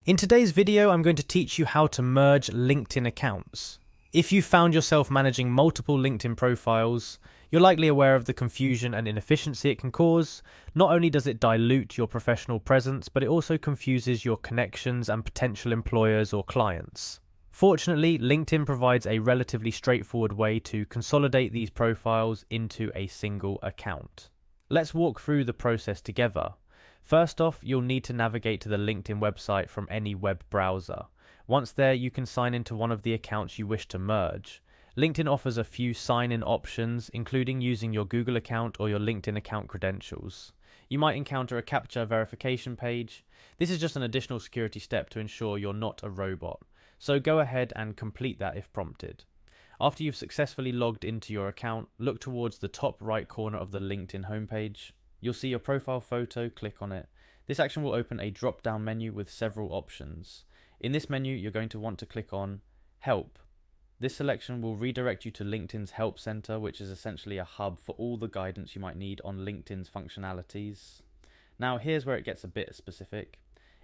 In today's video, I'm going to teach you how to merge LinkedIn accounts. If you found yourself managing multiple LinkedIn profiles, you're likely aware of the confusion and inefficiency it can cause. Not only does it dilute your professional presence, but it also confuses your connections and potential employers or clients. Fortunately, LinkedIn provides a relatively straightforward way to consolidate these profiles into a single account. Let's walk through the process together. First off, you'll need to navigate to the LinkedIn website from any web browser. Once there, you can sign into one of the accounts you wish to merge. LinkedIn offers a few sign-in options, including using your Google account or your LinkedIn account credentials. You might encounter a CAPTCHA verification page. This is just an additional security step to ensure you're not a robot, so go ahead and complete that if prompted. After you've successfully logged into your account, look towards the top right corner of the LinkedIn homepage. You'll see your profile photo, click on it. This action will open a drop-down menu with several options. In this menu, you're going to want to click on Help. This selection will redirect you to LinkedIn's Help Center, which is essentially a hub for all the guidance you might need on LinkedIn's functionalities. Now, here's where it gets a bit specific.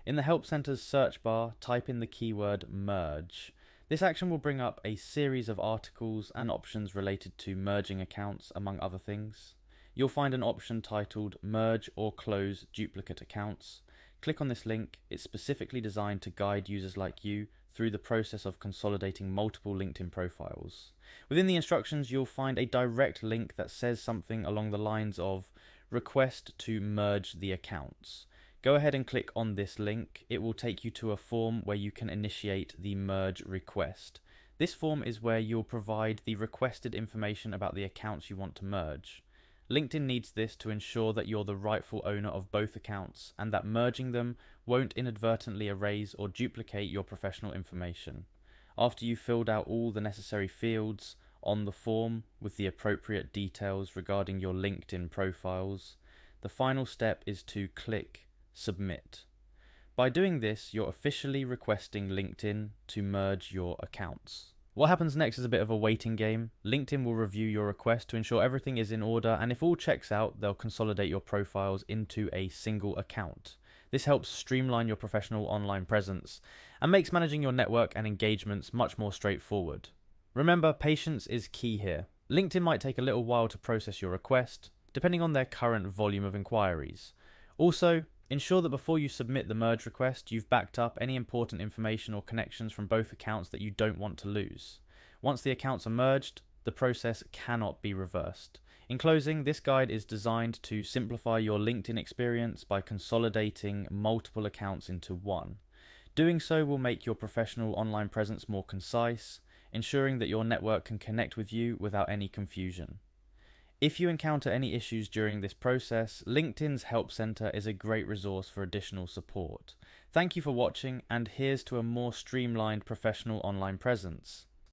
In the Help Center's search bar, type in the keyword merge. This action will bring up a series of articles and options related to merging accounts, among other things. You'll find an option titled Merge or Close Duplicate Accounts. Click on this link. It's specifically designed to guide users like you through the process of consolidating multiple LinkedIn profiles. Within the instructions, you'll find a direct link that says something along the lines of Request to merge the accounts. Go ahead and click on this link. It will take you to a form where you can initiate the merge request. This form is where you'll provide the requested information about the accounts you want to merge. LinkedIn needs this to ensure that you're the rightful owner of both accounts and that merging them won't inadvertently erase or duplicate your professional information. After you've filled out all the necessary fields on the form with the appropriate details regarding your LinkedIn profiles, the final step is to click Submit. By doing this, you're officially requesting LinkedIn to merge your accounts. What happens next is a bit of a waiting game. LinkedIn will review your request to ensure everything is in order, and if all checks out, they'll consolidate your profiles into a single account. This helps streamline your professional online presence and makes managing your network and engagements much more straightforward. Remember, patience is key here. LinkedIn might take a little while to process your request, depending on their current volume of inquiries. Also, ensure that before you submit the merge request, you've backed up any important information or connections from both accounts that you don't want to lose. Once the accounts are merged, the process cannot be reversed. In closing, this guide is designed to simplify your LinkedIn experience by consolidating multiple accounts into one. Doing so will make your professional online presence more concise, ensuring that your network can connect with you without any confusion. If you encounter any issues during this process, LinkedIn's Help Center is a great resource for additional support. Thank you for watching, and here's to a more streamlined professional online presence.